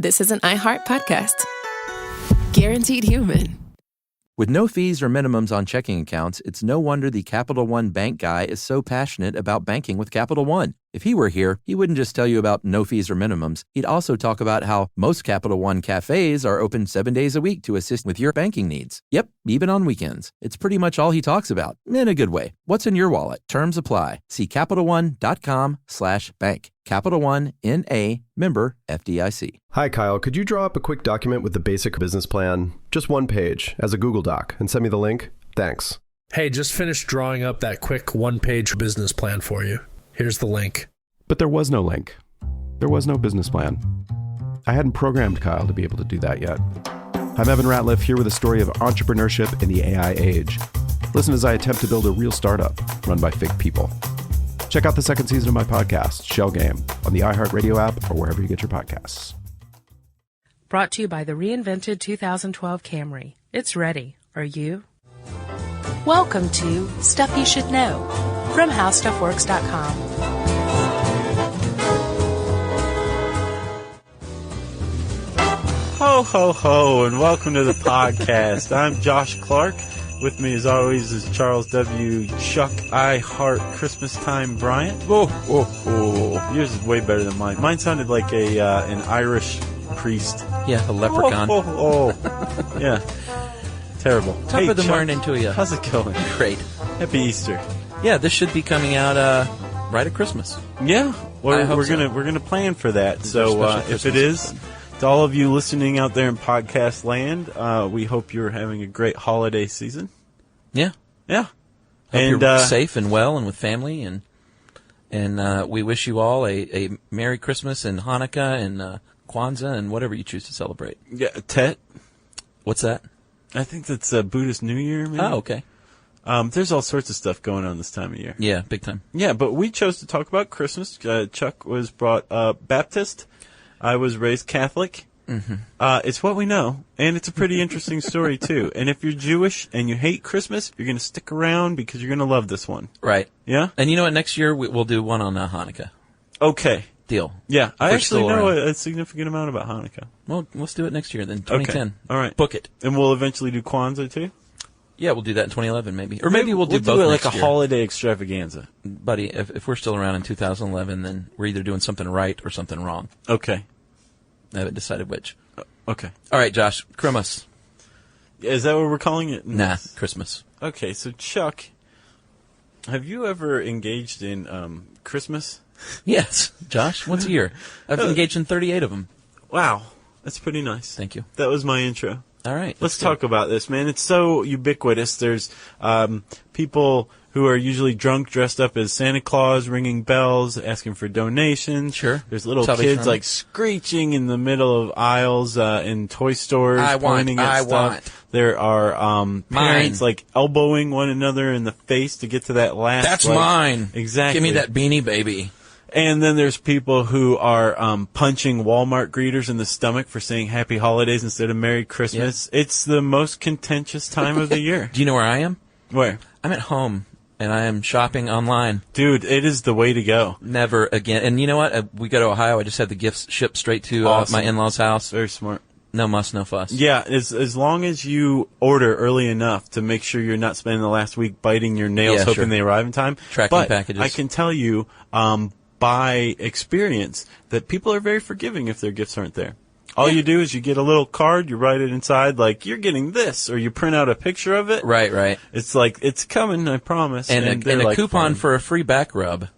this is an iHeart podcast. Guaranteed human. With no fees or minimums on checking accounts, it's no wonder the Capital One bank guy is so passionate about banking with Capital One. If he were here, he wouldn't just tell you about no fees or minimums. He'd also talk about how most Capital One cafes are open 7 days a week to assist with your banking needs. Yep, even on weekends. It's pretty much all he talks about, in a good way. What's in your wallet? Terms apply. See CapitalOne.com/bank. Capital One, N.A., member FDIC. Hi, Kyle. Could you draw up a quick document with the basic business plan, just one page, as a Google Doc, and send me the link? Thanks. Hey, just finished drawing up that quick one-page business plan for you. Here's the link. But there was no link. There was no business plan. I hadn't programmed Kyle to be able to do that yet. I'm Evan Ratliff, here with a story of entrepreneurship in the AI age. Listen as I attempt to build a real startup run by fake people. Check out the second season of my podcast, Shell Game, on the iHeartRadio app or wherever you get your podcasts. Brought to you by the reinvented 2012 Camry. It's ready. Are you? Welcome to Stuff You Should Know from HowStuffWorks.com. Ho, ho, ho, and welcome to the podcast. I'm Josh Clark. With me, as always, is Charles W. Chuck I Heart Christmas Time Bryant. Oh, oh, oh. Yours is way better than mine. Mine sounded like an Irish priest. Yeah, a leprechaun. Oh, oh, oh. Yeah. Terrible. Top hey, of the Chuck, morning to you. How's it going? Great. Happy Easter. Yeah, this should be coming out right at Christmas. Yeah, we're so. gonna plan for that. Is so there if Christmas it is, to all of you listening out there in podcast land, we hope you're having a great holiday season. Yeah, yeah, hope and you're safe and well and with family, and we wish you all a Merry Christmas and Hanukkah and Kwanzaa and whatever you choose to celebrate. Yeah, Tet. What's that? I think that's a Buddhist New Year, maybe. Oh, okay. There's all sorts of stuff going on this time of year. Yeah, big time. Yeah, but we chose to talk about Christmas. Chuck was brought Baptist. I was raised Catholic. Mm-hmm. It's what we know, and it's a pretty interesting story, too. And if you're Jewish and you hate Christmas, you're going to stick around because you're going to love this one. Right. Yeah? And you know what? Next year we'll do one on Hanukkah. Okay. Deal. Yeah, I We're actually still know around. a significant amount about Hanukkah. Well, let's do it next year then, 2010. Okay. All right. Book it. And we'll eventually do Kwanzaa, too? Yeah, we'll do that in 2011 maybe. Or maybe we'll do both do it like next a year. holiday extravaganza. Buddy, if we're still around in 2011, then we're either doing something right or something wrong. Okay. I haven't decided which. Okay. All right, Josh. Christmas. Is that what we're calling it? Nah, Christmas. Okay, so Chuck, have you ever engaged in Christmas? Yes, Josh. Once a year. I've engaged in 38 of them. Wow. That's pretty nice. Thank you. That was my intro. All right. Let's talk about this, man. It's so ubiquitous. There's people who are usually drunk, dressed up as Santa Claus, ringing bells, asking for donations. Sure. There's little Salvation kids Army. like screeching in the middle of aisles in toy stores, pointing at stuff. There are parents like elbowing one another in the face to get to that last. That's mine. Exactly. Give me that beanie baby. And then there's people who are punching Walmart greeters in the stomach for saying Happy Holidays instead of Merry Christmas. Yep. It's the most contentious time of the year. Do you know where I am? Where? I'm at home, and I am shopping online. Dude, it is the way to go. Never again. And you know what? We go to Ohio. I just had the gifts shipped straight to my in-laws' house. Very smart. No muss, no fuss. Yeah, as long as you order early enough to make sure you're not spending the last week biting your nails hoping they arrive in time. Tracking packages. I can tell you by experience that people are very forgiving if their gifts aren't there. All you do is you get a little card, you write it inside like, you're getting this, or you print out a picture of it. Right, right. It's like, it's coming, I promise. And a coupon for a free back rub.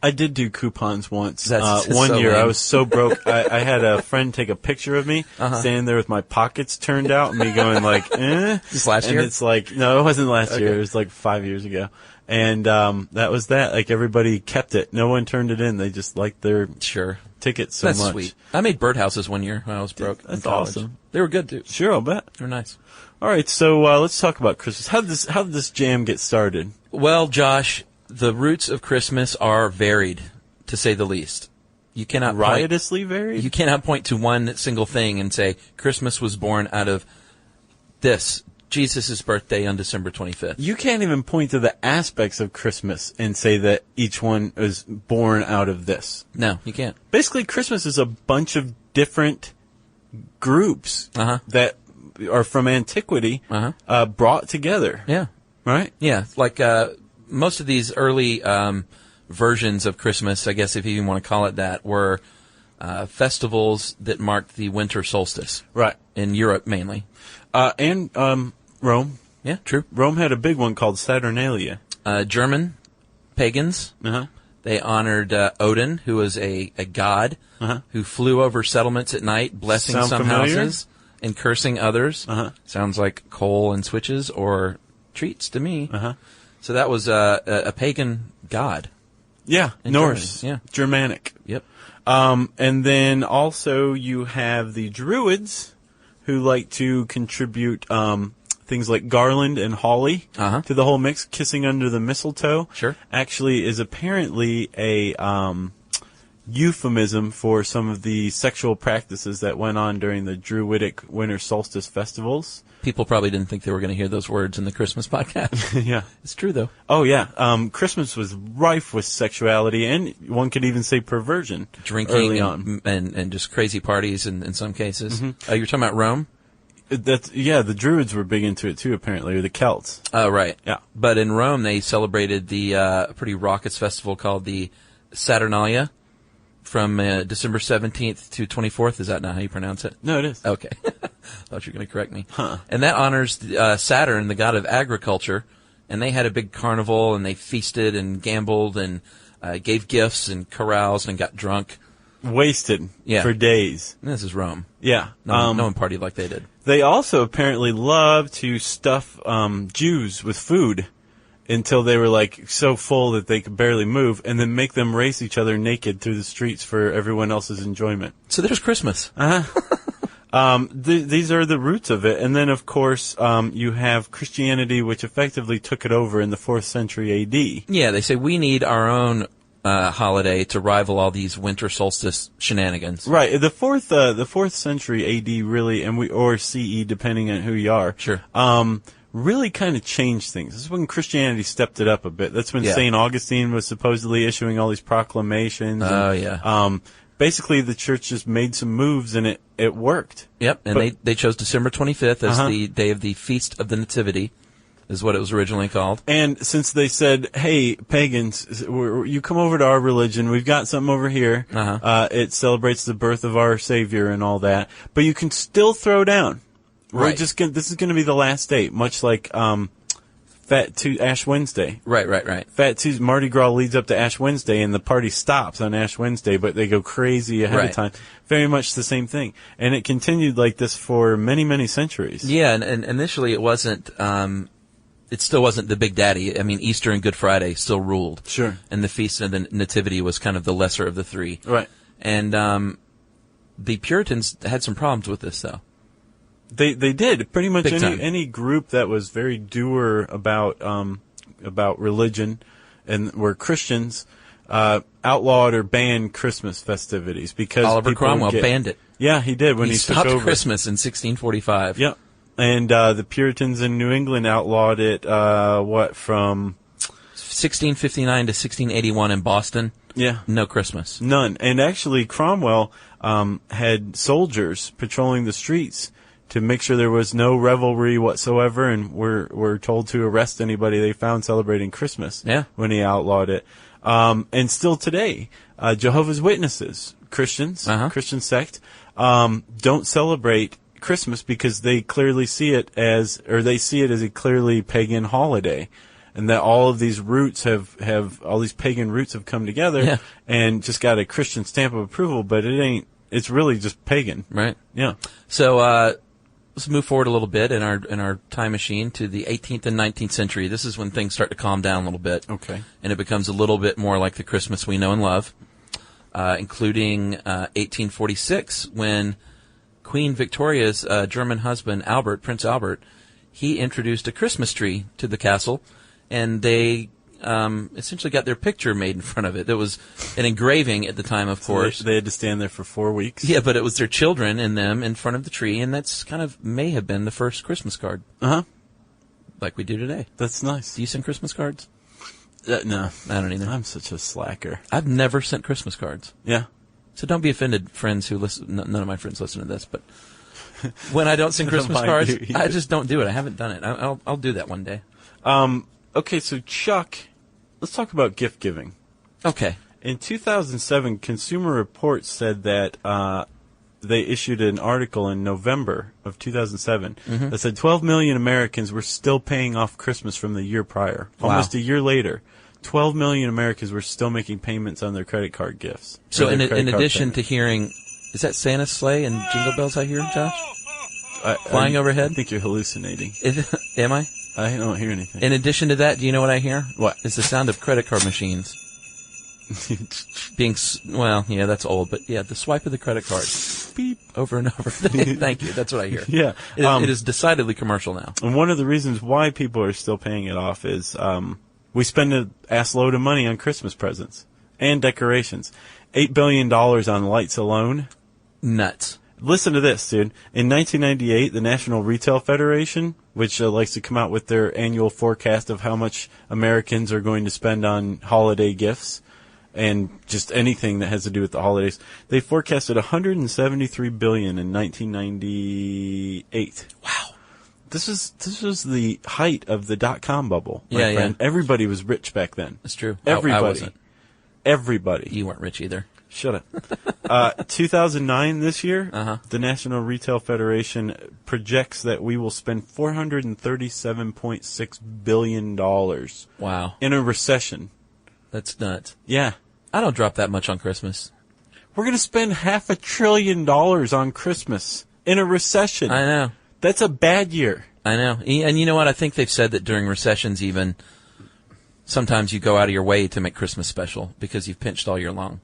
I did do coupons once. That's one so year. lame. I was so broke. I had a friend take a picture of me standing there with my pockets turned out and me going like, eh. Just last and year? It's like, no, it wasn't last year. It was like 5 years ago. And that was that. Like, everybody kept it. No one turned it in. They just liked their ticket so That's much. Sweet. I made birdhouses one year when I was broke. That's in college. awesome. They were good, too. Sure, I'll bet. They were nice. All right, so let's talk about Christmas. How did this jam get started? Well, Josh, the roots of Christmas are varied, to say the least. You cannot riotously varied? You cannot point to one single thing and say Christmas was born out of this. Jesus' birthday on December 25th. You can't even point to the aspects of Christmas and say that each one is born out of this. No, you can't. Basically, Christmas is a bunch of different groups that are from antiquity brought together. Yeah. Right? Yeah. Like most of these early versions of Christmas, I guess if you even want to call it that, were festivals that marked the winter solstice. Right. In Europe mainly. And Rome. Yeah, true. Rome had a big one called Saturnalia. German pagans. They honored Odin, who was a god who flew over settlements at night, blessing Sound some familiar? houses and cursing others. Sounds like coal and switches or treats to me. So that was a pagan god. Yeah, in Norse. Germany. Yeah. Germanic. Yep. And then also you have the Druids, who like to contribute things like garland and holly to the whole mix. Kissing under the mistletoe actually is apparently a euphemism for some of the sexual practices that went on during the Druidic winter solstice festivals. People probably didn't think they were going to hear those words in the Christmas podcast. Yeah. It's true, though. Oh, yeah. Christmas was rife with sexuality, and one could even say perversion. Drinking early on. And just crazy parties in some cases. You're talking about Rome? The Druids were big into it, too, apparently, or the Celts. Oh, right. Yeah. But in Rome, they celebrated the pretty raucous festival called the Saturnalia from December 17th to 24th. Is that not how you pronounce it? No, it is. Okay. Thought you were going to correct me. And that honors Saturn, the god of agriculture. And they had a big carnival, and they feasted and gambled and gave gifts and caroused and got drunk. Wasted for days. This is Rome. Yeah. No one partied like they did. They also apparently loved to stuff Jews with food until they were like so full that they could barely move, and then make them race each other naked through the streets for everyone else's enjoyment. So there's Christmas. These are the roots of it. And then, of course, you have Christianity, which effectively took it over in the 4th century A.D. Yeah, they say we need our own holiday to rival all these winter solstice shenanigans. Right. The 4th century A.D. really, or CE, depending on who you are. Sure. Really kind of changed things. This is when Christianity stepped it up a bit. That's when St. Augustine was supposedly issuing all these proclamations. Basically, the church just made some moves, and it worked. Yep, and they chose December 25th as the day of the Feast of the Nativity, is what it was originally called. And since they said, hey, pagans, you come over to our religion, we've got something over here. It celebrates the birth of our Savior and all that, but you can still throw down. Right. This is going to be the last day, much like Ash Wednesday. Right. Fat Tuesday, Mardi Gras leads up to Ash Wednesday, and the party stops on Ash Wednesday, but they go crazy ahead of time. Very much the same thing. And it continued like this for many, many centuries. Yeah, and initially it wasn't, it still wasn't the big daddy. I mean, Easter and Good Friday still ruled. Sure. And the Feast of the Nativity was kind of the lesser of the three. Right. And the Puritans had some problems with this, though. They did. Pretty much Big any group that was very dour about religion and were Christians outlawed or banned Christmas festivities because Oliver Cromwell banned it. Yeah, he did when he took over. He stopped Christmas in 1645. Yep. And the Puritans in New England outlawed it from 1659 to 1681 in Boston. Yeah. No Christmas. None. And actually Cromwell had soldiers patrolling the streets to make sure there was no revelry whatsoever, and were told to arrest anybody they found celebrating Christmas when he outlawed it. And still today, Jehovah's Witnesses, Christians, Christian sect, don't celebrate Christmas because they clearly see it as a clearly pagan holiday. And that all of these roots all these pagan roots have come together and just got a Christian stamp of approval, but it's really just pagan. Right. Yeah. So, let's move forward a little bit in our time machine to the 18th and 19th century. This is when things start to calm down a little bit. Okay. And it becomes a little bit more like the Christmas we know and love, including 1846 when Queen Victoria's German husband, Prince Albert, he introduced a Christmas tree to the castle, and they essentially got their picture made in front of it. There was an engraving at the time, of course. They had to stand there for 4 weeks. Yeah, but it was their children and them in front of the tree, and that's kind of may have been the first Christmas card. Like we do today. That's nice. Do you send Christmas cards? No. I don't either. I'm such a slacker. I've never sent Christmas cards. Yeah. So don't be offended, friends who listen. None of my friends listen to this, but when I don't sing Christmas cards, I just don't do it. I haven't done it. I'll do that one day. Okay, so Chuck, let's talk about gift giving. Okay. In 2007, Consumer Reports said that they issued an article in November of 2007 that said 12 million Americans were still paying off Christmas from the year prior. Wow. Almost a year later, 12 million Americans were still making payments on their credit card gifts. So in addition to hearing, is that Santa's sleigh and Jingle Bells I hear, Josh? Flying overhead? I think you're hallucinating. Am I? I don't hear anything. In addition to that, do you know what I hear? What? It's the sound of credit card machines. Well, yeah, that's old, but yeah, the swipe of the credit card. Beep. Over and over. Thank you. That's what I hear. Yeah. It is decidedly commercial now. And one of the reasons why people are still paying it off is we spend an ass load of money on Christmas presents and decorations. $8 billion on lights alone. Nuts. Listen to this, dude. In 1998, the National Retail Federation, which likes to come out with their annual forecast of how much Americans are going to spend on holiday gifts and just anything that has to do with the holidays, they forecasted $173 billion in 1998. Wow. This was the height of the dot-com bubble, my friend. Yeah. Everybody was rich back then. That's true. Everybody. I wasn't. Everybody. You weren't rich either. Shut up. 2009 this year, the National Retail Federation projects that we will spend $437.6 billion. Wow. In a recession. That's nuts. Yeah. I don't drop that much on Christmas. We're going to spend $500 billion on Christmas in a recession. I know. That's a bad year. I know. And you know what? I think they've said that during recessions even, sometimes you go out of your way to make Christmas special because you've pinched all year long.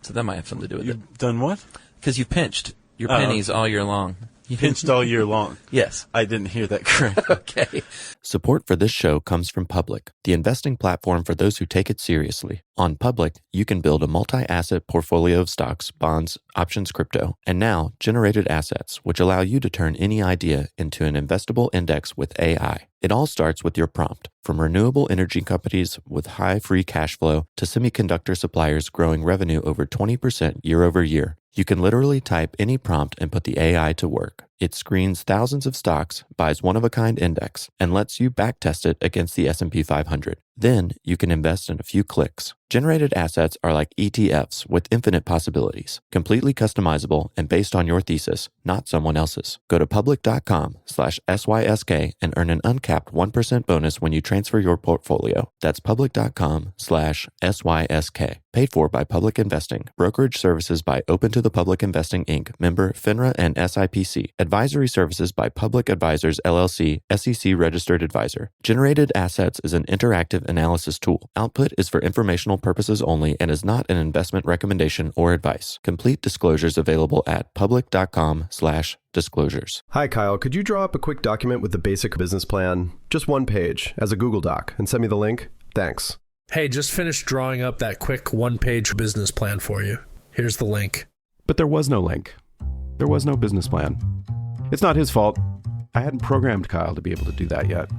So that might have something to do with it. You've done what? Because you pinched your pennies all year long. You pinched all year long. Yes. I didn't hear that correct. Okay. Support for this show comes from Public, the investing platform for those who take it seriously. On Public, you can build a multi-asset portfolio of stocks, bonds, options, crypto, and now generated assets, which allow you to turn any idea into an investable index with AI. It all starts with your prompt, from renewable energy companies with high free cash flow to semiconductor suppliers growing revenue over 20% year over year. You can literally type any prompt and put the AI to work. It screens thousands of stocks, buys one-of-a-kind index, and lets you backtest it against the S&P 500. Then you can invest in a few clicks. Generated assets are like ETFs with infinite possibilities, completely customizable and based on your thesis, not someone else's. Go to public.com/SYSK and earn an uncapped 1% bonus when you transfer your portfolio. That's public.com/SYSK. Paid for by Public Investing. Brokerage services by Open to the Public Investing, Inc., member FINRA and SIPC. Advisory services by Public Advisors, LLC, SEC registered advisor. Generated Assets is an interactive analysis tool. Output is for informational purposes only and is not an investment recommendation or advice. Complete disclosures available at public.com/disclosures. Hi, Kyle. Could you draw up a quick document with the basic business plan? Just one page as a Google Doc and send me the link? Thanks. Hey, just finished drawing up that quick one-page business plan for you. Here's the link. But there was no link. There was no business plan. It's not his fault. I hadn't programmed Kyle to be able to do that yet.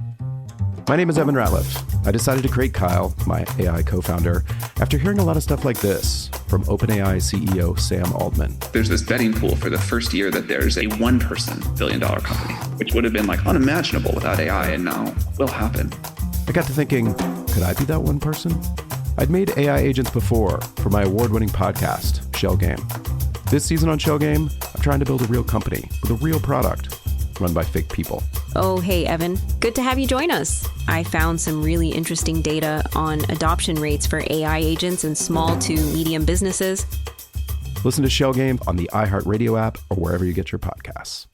My name is Evan Ratliff. I decided to create Kyle, my AI co-founder, after hearing a lot of stuff like this from OpenAI CEO Sam Altman. There's this betting pool for the first year that there's a one-person billion-dollar company, which would have been like unimaginable without AI, and now will happen. I got to thinking, could I be that one person? I'd made AI agents before for my award-winning podcast, Shell Game. This season on Shell Game, I'm trying to build a real company with a real product run by fake people. Oh, hey, Evan. Good to have you join us. I found some really interesting data on adoption rates for AI agents in small to medium businesses. Listen to Shell Game on the iHeartRadio app or wherever you get your podcasts.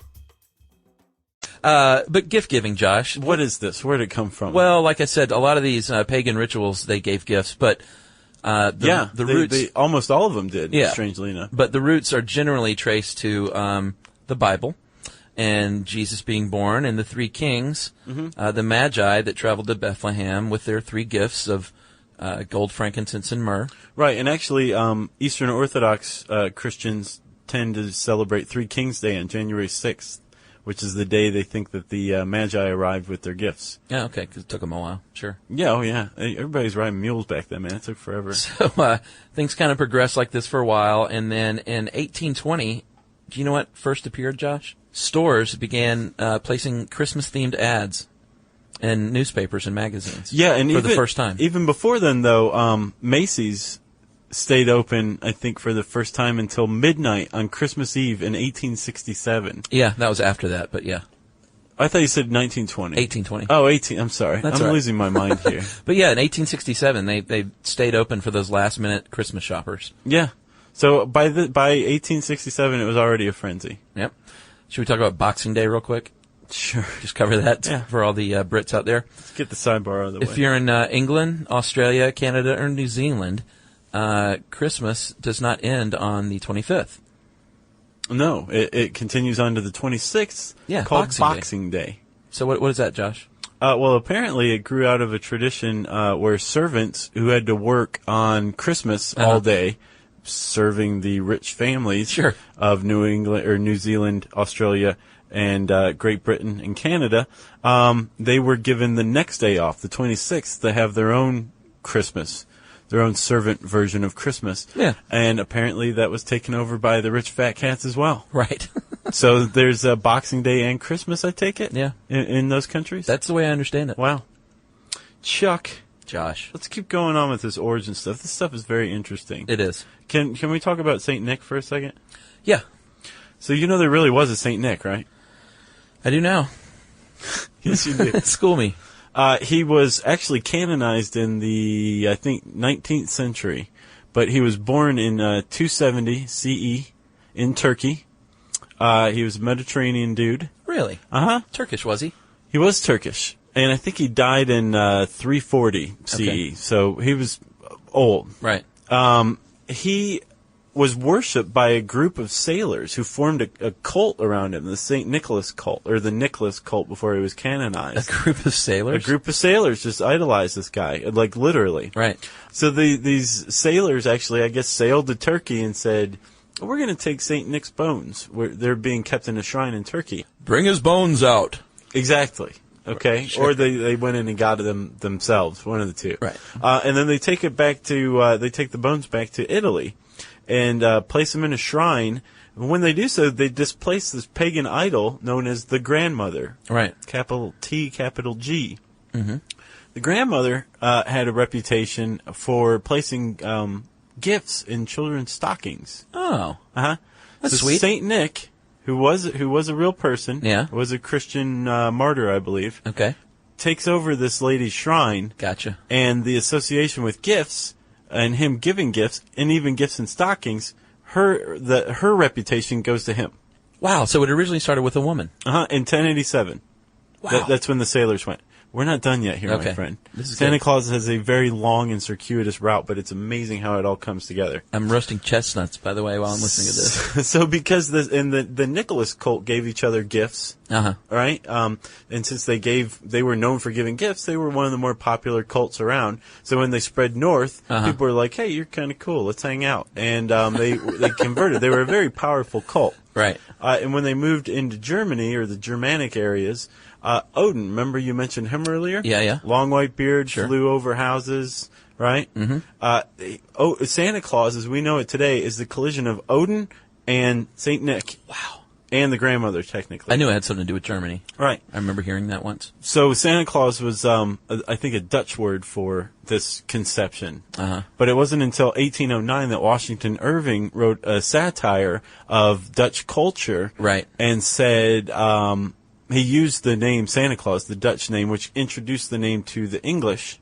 But gift giving, Josh. What is this? Where did it come from? Well, like I said, a lot of these pagan rituals, they gave gifts, but the roots... They, almost all of them did, yeah, strangely enough. But the roots are generally traced to the Bible and Jesus being born and the three kings, the Magi that traveled to Bethlehem with their three gifts of gold, frankincense, and myrrh. Right, and actually Eastern Orthodox Christians tend to celebrate Three Kings Day on January 6th, which is the day they think that the Magi arrived with their gifts. Yeah, okay, because it took them a while. Sure. Yeah, oh yeah. Everybody's riding mules back then, man. It took forever. So things kind of progressed like this for a while, and then in 1820, do you know what first appeared, Josh? Stores began placing Christmas-themed ads in newspapers and magazines. Yeah, and for the first time. Even before then, though, Macy's stayed open, I think, for the first time until midnight on Christmas Eve in 1867. Yeah, that was after that, but yeah. I thought you said 1920. 1820. Oh, 18. I'm sorry. That's I'm right. losing my mind here. But yeah, in 1867, they stayed open for those last-minute Christmas shoppers. Yeah. So by 1867, it was already a frenzy. Yep. Should we talk about Boxing Day real quick? Sure. Just cover that Yeah. for all the Brits out there. Let's get the sidebar out of the way. If you're in England, Australia, Canada, or New Zealand, Christmas does not end on the 25th. No, it continues on to the 26th, Yeah, called Boxing Day. So what is that, Josh? Well, apparently it grew out of a tradition where servants who had to work on Christmas all day, serving the rich families of New England or New Zealand, Australia, and Great Britain and Canada, they were given the next day off, the 26th, to have their own Christmas, their own servant version of Christmas. Yeah. And apparently that was taken over by the rich fat cats as well. Right. So there's Boxing Day and Christmas, I take it? Yeah. In those countries? That's the way I understand it. Wow. Chuck. Josh. Let's keep going on with this origin stuff. This stuff is very interesting. It is. Can we talk about St. Nick for a second? Yeah. So you know there really was a St. Nick, right? I do now. Yes, you do. School me. He was actually canonized in the, I think, 19th century. But he was born in 270 CE in Turkey. He was a Mediterranean dude. Really? Uh-huh. Turkish, was he? He was Turkish. And I think he died in 340 CE. Okay. So he was old. Right. He was worshipped by a group of sailors who formed a cult around him, the St. Nicholas cult, or the Nicholas cult before he was canonized. A group of sailors? A group of sailors just idolized this guy, like literally. Right. So these sailors actually, I guess, sailed to Turkey and said, we're going to take St. Nick's bones. They're being kept in a shrine in Turkey. Bring his bones out. Exactly. Okay, Sure. Or they went in and got them themselves, one of the two. Right. And then they take it back to they take the bones back to Italy, and place them in a shrine. And when they do so, they displace this pagan idol known as the grandmother. Right. Capital T, capital G. Mm-hmm. The grandmother had a reputation for placing gifts in children's stockings. Oh. Uh-huh. That's so sweet. Saint Nick, who was a real person, was a Christian martyr, I believe. Okay. Takes over this lady's shrine. Gotcha. And the association with gifts and him giving gifts and even gifts in stockings, her reputation goes to him. Wow. So it originally started with a woman. Uh-huh. In 1087. Wow. That's when the sailors went. We're not done yet here, Okay. my friend. This is Santa good. Claus has a very long and circuitous route, but it's amazing how it all comes together. I'm roasting chestnuts, by the way, while I'm listening to this. So because the Nicholas cult gave each other gifts, Uh-huh. right? And since they were known for giving gifts, they were one of the more popular cults around. So when they spread north, people were like, "Hey, you're kind of cool. Let's hang out." And they converted. They were a very powerful cult. Right. And when they moved into Germany or the Germanic areas, Odin, remember you mentioned him earlier? Yeah. Long white beard, flew over houses, right? Mm-hmm. Santa Claus, as we know it today, is the collision of Odin and Saint Nick. Wow. And the grandmother, technically. I knew it had something to do with Germany. Right. I remember hearing that once. So Santa Claus was, I think, a Dutch word for this conception. Uh-huh. But it wasn't until 1809 that Washington Irving wrote a satire of Dutch culture. Right. And said he used the name Santa Claus, the Dutch name, which introduced the name to the English.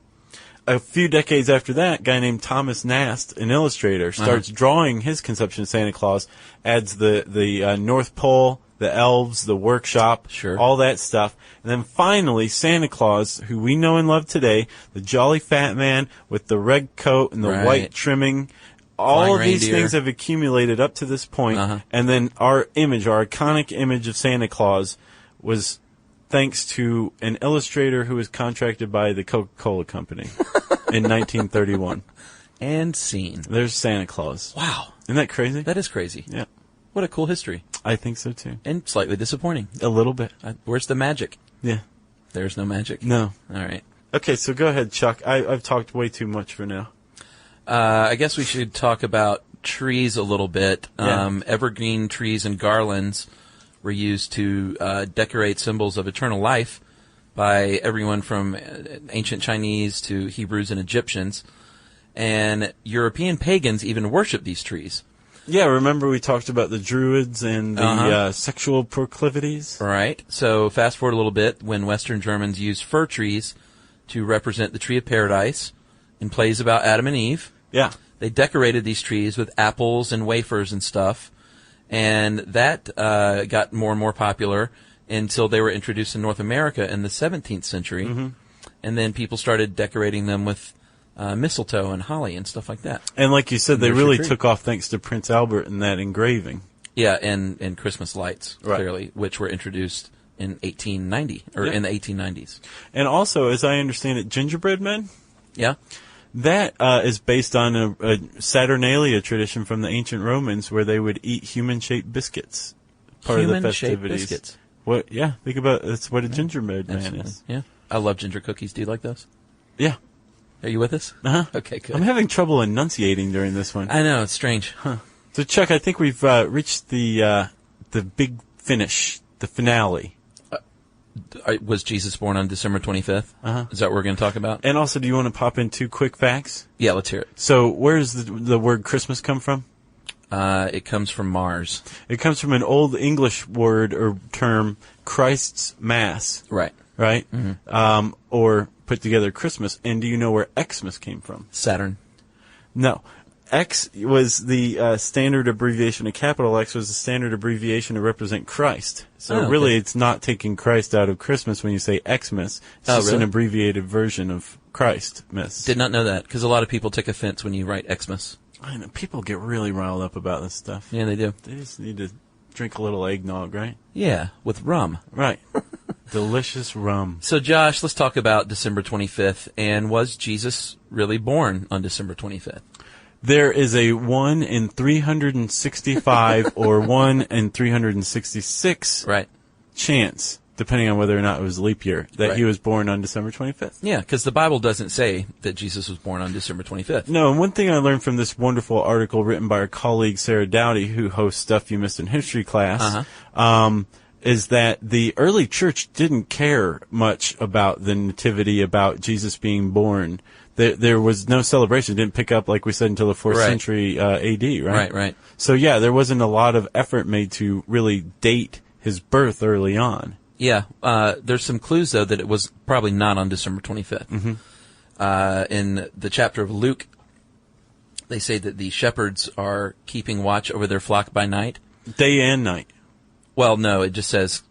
A few decades after that, a guy named Thomas Nast, an illustrator, starts drawing his conception of Santa Claus, adds the North Pole, the elves, the workshop, all that stuff. And then finally, Santa Claus, who we know and love today, the jolly fat man with the red coat and the white trimming, all Flying of these reindeer. things have accumulated up to this point. And then our iconic image of Santa Claus was thanks to an illustrator who was contracted by the Coca-Cola Company in 1931. And scene. There's Santa Claus. Wow. Isn't that crazy? That is crazy. Yeah. What a cool history. I think so, too. And slightly disappointing. A little bit. Where's the magic? Yeah. There's no magic? No. All right. Okay, so go ahead, Chuck. I've talked way too much for now. I guess we should talk about trees a little bit. Yeah. Evergreen trees and garlands were used to decorate symbols of eternal life by everyone from ancient Chinese to Hebrews and Egyptians. And European pagans even worshiped these trees. Yeah, remember we talked about the Druids and the sexual proclivities? Right. So fast forward a little bit, when Western Germans used fir trees to represent the tree of paradise in plays about Adam and Eve. Yeah. They decorated these trees with apples and wafers and stuff, and that got more and more popular until they were introduced in North America in the 17th century. Mm-hmm. And then people started decorating them with mistletoe and holly and stuff like that. And like you said, they really took off thanks to Prince Albert and that engraving. Yeah, and Christmas lights, clearly, which were introduced in 1890, or in the 1890s. And also, as I understand it, gingerbread men? Yeah. That is based on a Saturnalia tradition from the ancient Romans where they would eat human-shaped biscuits. Part of the festivities. Biscuits. What? Yeah, think about that's what a gingerbread man is. Yeah. I love ginger cookies. Do you like those? Yeah. Are you with us? Uh-huh. Okay, good. I'm having trouble enunciating during this one. I know, it's strange. Huh. So, Chuck, I think we've reached the big finish, the finale. Was Jesus born on December 25th? Uh-huh. Is that what we're going to talk about? And also, do you want to pop in 2 quick facts? Yeah, let's hear it. So, where does the word Christmas come from? It comes from Mars. It comes from an old English word or term, Christ's Mass. Right. Right? Mm-hmm. Or put together Christmas. And do you know where Xmas came from? Saturn. No. X was the standard abbreviation. A capital X was the standard abbreviation to represent Christ. So really, it's not taking Christ out of Christmas when you say Xmas. It's just an abbreviated version of Christmas. Did not know that, because a lot of people take offense when you write Xmas. I know. People get really riled up about this stuff. Yeah, they do. They just need to drink a little eggnog, right? Yeah, with rum. Right. Delicious rum. So, Josh, let's talk about December 25th. And was Jesus really born on December 25th? There is a 1 in 365 or 1 in 366 chance, depending on whether or not it was leap year, that he was born on December 25th. Yeah, because the Bible doesn't say that Jesus was born on December 25th. No, and one thing I learned from this wonderful article written by our colleague Sarah Dowdy, who hosts Stuff You Missed in History class, is that the early church didn't care much about the nativity, about Jesus being born. There was no celebration. It didn't pick up, like we said, until the 4th century A.D., right? Right. So, yeah, there wasn't a lot of effort made to really date his birth early on. Yeah. There's some clues, though, that it was probably not on December 25th. Mm-hmm. In the chapter of Luke, they say that the shepherds are keeping watch over their flock by night. Day and night. Well, no, it just says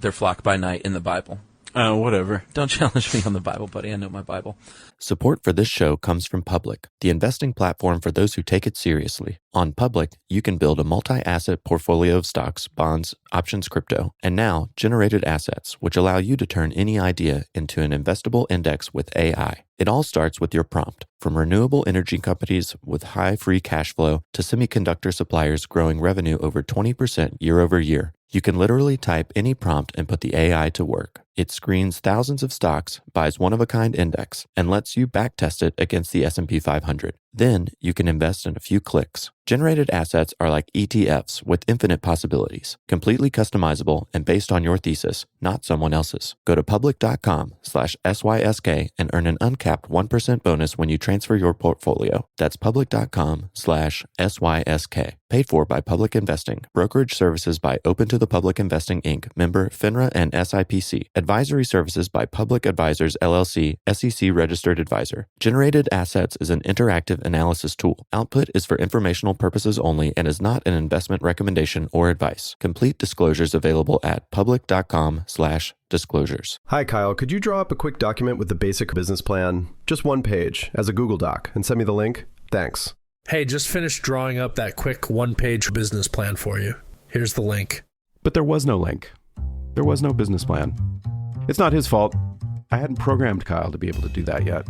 their flock by night in the Bible. Whatever. Don't challenge me on the Bible, buddy. I know my Bible. Support for this show comes from Public, the investing platform for those who take it seriously. On Public, you can build a multi-asset portfolio of stocks, bonds, options, crypto, and now generated assets, which allow you to turn any idea into an investable index with AI. It all starts with your prompt, from renewable energy companies with high free cash flow to semiconductor suppliers growing revenue over 20% year over year. You can literally type any prompt and put the AI to work. It screens thousands of stocks, buys one-of-a-kind index, and lets you backtest it against the S&P 500. Then you can invest in a few clicks. Generated assets are like ETFs with infinite possibilities, completely customizable and based on your thesis, not someone else's. Go to public.com/SYSK and earn an uncapped 1% bonus when you transfer your portfolio. That's public.com/SYSK. Paid for by Public Investing. Brokerage services by Open to the Public Investing, Inc., member FINRA and SIPC. Advisory services by Public Advisors, LLC, SEC registered advisor. Generated Assets is an interactive analysis tool. Output is for informational purposes only and is not an investment recommendation or advice. Complete disclosures available at public.com/disclosures. Hi, Kyle. Could you draw up a quick document with the basic business plan? Just one page as a Google Doc and send me the link? Thanks. Hey, just finished drawing up that quick one-page business plan for you. Here's the link. But there was no link. There was no business plan. It's not his fault. I hadn't programmed Kyle to be able to do that yet.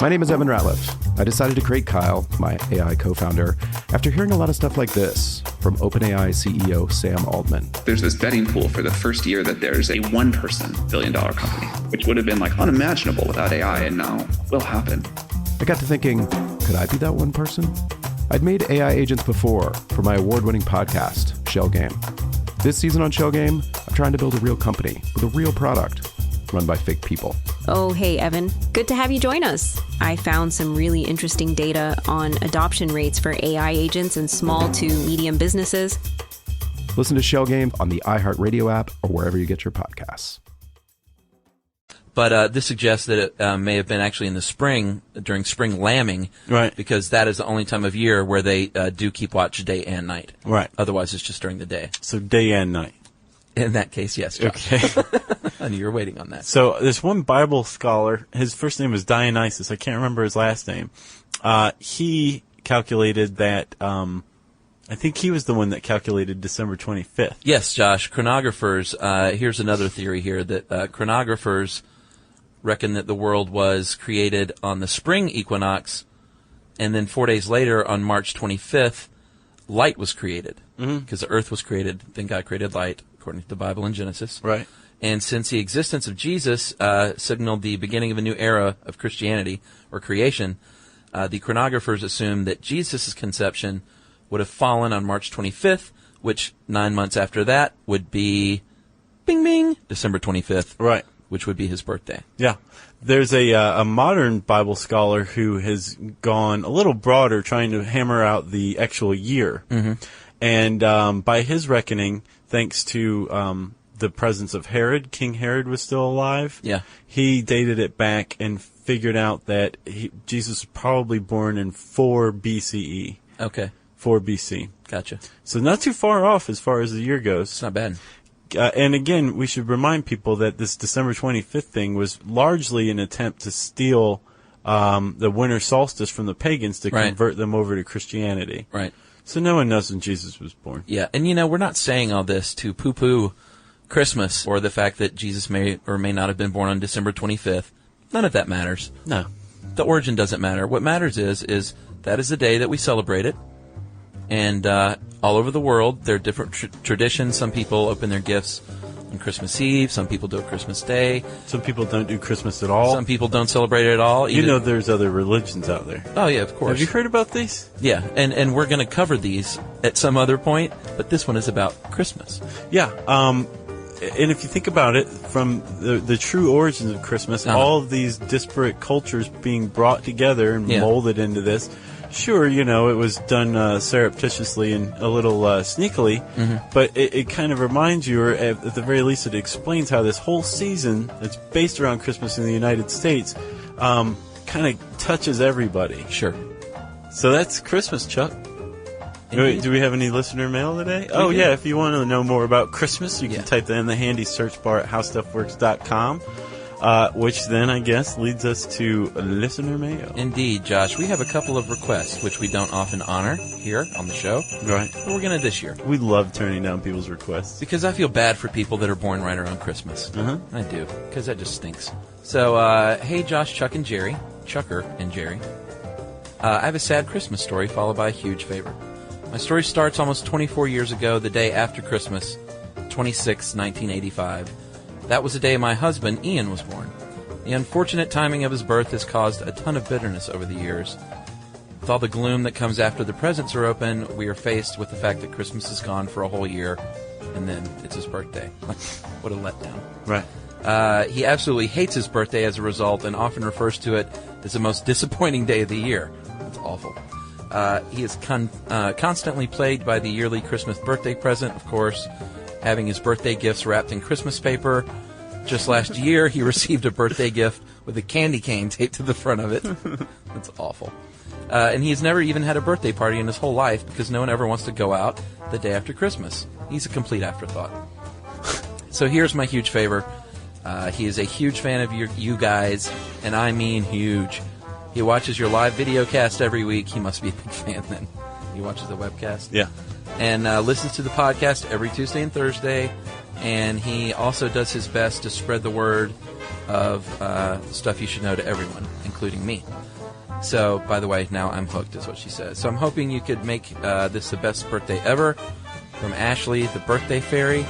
My name is Evan Ratliff. I decided to create Kyle, my AI co-founder, after hearing a lot of stuff like this from OpenAI CEO Sam Altman. There's this betting pool for the first year that there's a one-person billion-dollar company, which would have been like unimaginable without AI, and now will happen. I got to thinking, could I be that one person? I'd made AI agents before for my award-winning podcast, Shell Game. This season on Shell Game, I'm trying to build a real company with a real product run by fake people. Oh, hey, Evan. Good to have you join us. I found some really interesting data on adoption rates for AI agents in small to medium businesses. Listen to Shell Game on the iHeartRadio app or wherever you get your podcasts. But this suggests that it may have been actually in the spring, during spring lambing, Right. because that is the only time of year where they do keep watch day and night. Right. Otherwise, it's just during the day. So day and night. In that case, yes, Josh. Okay. I knew you were waiting on that. So this one Bible scholar, his first name was Dionysius. I can't remember his last name. He calculated that, I think he was the one that calculated December 25th. Yes, Josh. Chronographers, here's another theory here, that chronographers reckon that the world was created on the spring equinox, and then 4 days later, on March 25th, light was created. Because the earth was created, then God created light, according to the Bible in Genesis. Right. And since the existence of Jesus signaled the beginning of a new era of Christianity, or creation, the chronographers assumed that Jesus' conception would have fallen on March 25th, which 9 months after that would be, bing, bing, December 25th. Right. Which would be his birthday. Yeah. There's a modern Bible scholar who has gone a little broader, trying to hammer out the actual year. Mm-hmm. And by his reckoning, thanks to the presence of Herod, King Herod was still alive. Yeah. He dated it back and figured out that Jesus was probably born in 4 BCE. Okay. 4 BC. Gotcha. So not too far off as far as the year goes. It's not bad. And again, we should remind people that this December 25th thing was largely an attempt to steal the winter solstice from the pagans to convert them over to Christianity. Right. So no one knows when Jesus was born. Yeah, and we're not saying all this to poo-poo Christmas or the fact that Jesus may or may not have been born on December 25th. None of that matters. No. The origin doesn't matter. What matters is that is the day that we celebrate it. And all over the world, there are different traditions. Some people open their gifts on Christmas Eve. Some people do it Christmas Day. Some people don't do Christmas at all. Some people don't celebrate it at all. There's other religions out there. Oh, yeah, of course. Have you heard about these? Yeah, and we're going to cover these at some other point, but this one is about Christmas. Yeah, and if you think about it, from the true origins of Christmas, all of these disparate cultures being brought together and molded into this. Sure, it was done surreptitiously and a little sneakily, but it kind of reminds you, or at the very least it explains how this whole season that's based around Christmas in the United States kind of touches everybody. Sure. So that's Christmas, Chuck. Do we have any listener mail today? Yeah, if you want to know more about Christmas, you can type that in the handy search bar at howstuffworks.com. Which then, I guess, leads us to listener mail. Indeed, Josh. We have a couple of requests, which we don't often honor here on the show. Right. But we're going to this year. We love turning down people's requests. Because I feel bad for people that are born right around Christmas. I do, because that just stinks. So, hey, Josh, Chuck and Jerry. Chucker and Jerry. I have a sad Christmas story followed by a huge favor. My story starts almost 24 years ago, the day after Christmas, 26, 1985. That was the day my husband, Ian, was born. The unfortunate timing of his birth has caused a ton of bitterness over the years. With all the gloom that comes after the presents are open, we are faced with the fact that Christmas is gone for a whole year, and then it's his birthday. What a letdown. Right. He absolutely hates his birthday as a result and often refers to it as the most disappointing day of the year. That's awful. He is constantly plagued by the yearly Christmas birthday present, of course, having his birthday gifts wrapped in Christmas paper. Just last year, he received a birthday gift with a candy cane taped to the front of it. That's awful. And he has never even had a birthday party in his whole life because no one ever wants to go out the day after Christmas. He's a complete afterthought. So here's my huge favor. He is a huge fan of you guys, and I mean huge. He watches your live video cast every week. He must be a big fan then. He watches the webcast? Yeah. And listens to the podcast every Tuesday and Thursday. And he also does his best to spread the word of stuff you should know to everyone, including me. So, by the way, now I'm hooked is what she says. So I'm hoping you could make this the best birthday ever. From Ashley, the birthday fairy.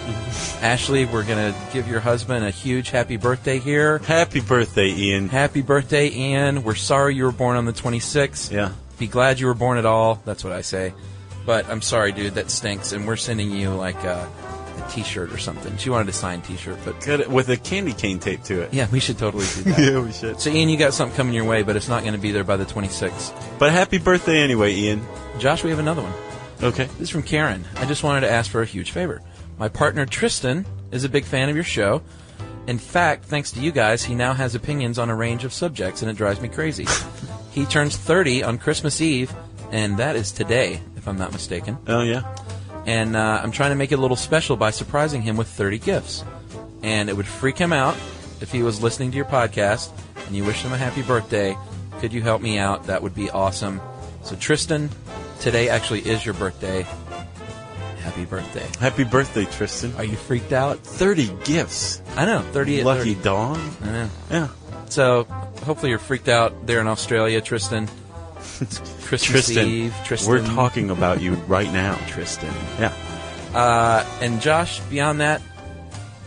Ashley, we're going to give your husband a huge happy birthday here. Happy birthday, Ian. Happy birthday, Ian. We're sorry you were born on the 26th. Yeah. Be glad you were born at all. That's what I say. But I'm sorry, dude. That stinks. And we're sending you like a T-shirt or something. She wanted a signed T-shirt, but good with a candy cane taped to it. Yeah, we should totally do that. Yeah, we should. So, Ian, you got something coming your way, but it's not going to be there by the 26th. But happy birthday anyway, Ian. Josh, we have another one. Okay. This is from Karen. I just wanted to ask for a huge favor. My partner, Tristan, is a big fan of your show. In fact, thanks to you guys, he now has opinions on a range of subjects, and it drives me crazy. He turns 30 on Christmas Eve, and that is today, if I'm not mistaken. Oh, yeah? And I'm trying to make it a little special by surprising him with 30 gifts. And it would freak him out if he was listening to your podcast, and you wish him a happy birthday. Could you help me out? That would be awesome. So, Tristan, today actually is your birthday. Happy birthday. Happy birthday, Tristan. Are you freaked out? 30 gifts. I know, 30 at Lucky 30. dog. I know. Yeah. So, hopefully you're freaked out there in Australia, Tristan. It's Christmas Eve, Tristan. We're talking about you right now. Tristan. Yeah. And Josh, beyond that,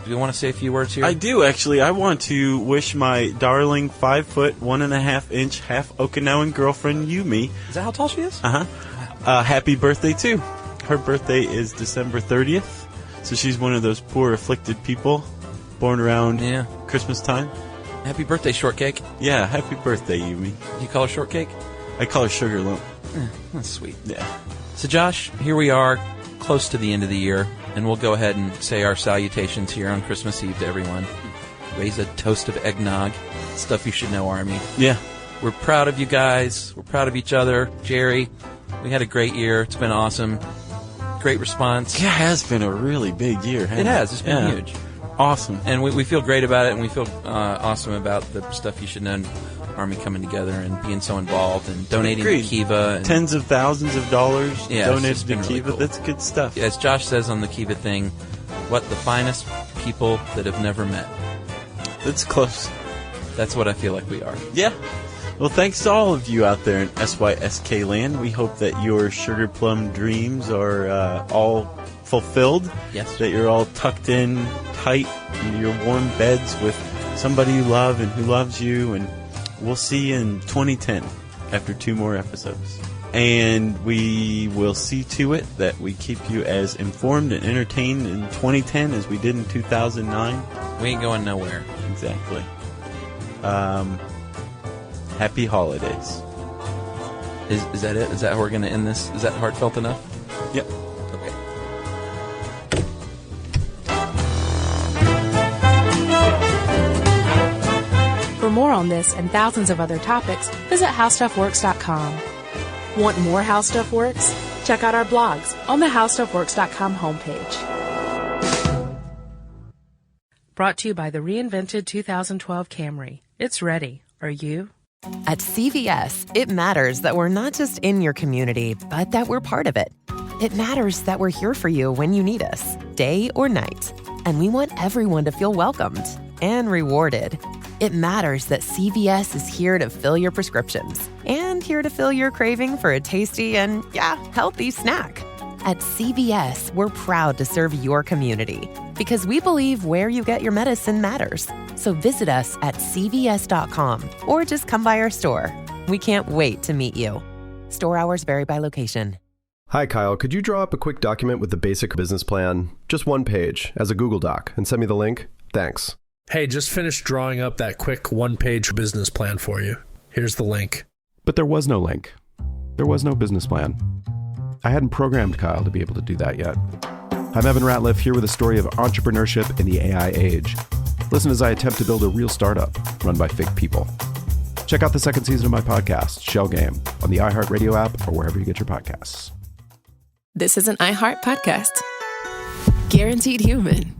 do you want to say a few words here? I do, actually. I want to wish my darling 5 foot, 1.5 inch, half Okinawan girlfriend, Yumi. Is that how tall she is? Happy birthday, too. Her birthday is December 30th, so she's one of those poor, afflicted people born around Christmas time. Happy birthday, shortcake. Yeah, happy birthday, Yumi. You call her shortcake? I call her sugar lump. That's sweet. Yeah. So, Josh, here we are, close to the end of the year, and we'll go ahead and say our salutations here on Christmas Eve to everyone. Raise a toast of eggnog. Stuff you should know, Army. Yeah. We're proud of you guys. We're proud of each other. Jerry, we had a great year. It's been awesome. Great response. It has been a really big year, hasn't it? It has. It's been huge. Awesome. And we feel great about it, and we feel awesome about the stuff you should know. Army coming together and being so involved and donating to Kiva. And tens of thousands of dollars donated to really Kiva. Cool. That's good stuff. As Josh says on the Kiva thing, what the finest people that have never met. That's close. That's what I feel like we are. Yeah. Well, thanks to all of you out there in SYSK land. We hope that your sugar plum dreams are all fulfilled. Yes. That you're all tucked in tight in your warm beds with somebody you love and who loves you. And we'll see you in 2010 after 2 more episodes. And we will see to it that we keep you as informed and entertained in 2010 as we did in 2009. We ain't going nowhere. Exactly. Happy holidays. Is that it? Is that how we're going to end this? Is that heartfelt enough? Yep. Okay. For more on this and thousands of other topics, visit HowStuffWorks.com. Want more How Stuff Works? Check out our blogs on the HowStuffWorks.com homepage. Brought to you by the reinvented 2012 Camry. It's ready. Are you? At CVS, it matters that we're not just in your community, but that we're part of it. It matters that we're here for you when you need us, day or night. And we want everyone to feel welcomed and rewarded. It matters that CVS is here to fill your prescriptions and here to fill your craving for a tasty and, healthy snack. At CVS, we're proud to serve your community because we believe where you get your medicine matters. So visit us at cvs.com or just come by our store. We can't wait to meet you. Store hours vary by location. Hi, Kyle. Could you draw up a quick document with the basic business plan, just 1 page, as a Google Doc, and send me the link? Thanks. Hey, just finished drawing up that quick 1-page business plan for you. Here's the link. But there was no link. There was no business plan. I hadn't programmed Kyle to be able to do that yet. I'm Evan Ratliff, here with a story of entrepreneurship in the AI age. Listen as I attempt to build a real startup run by fake people. Check out the second season of my podcast, Shell Game, on the iHeartRadio app or wherever you get your podcasts. This is an iHeart podcast. Guaranteed Human.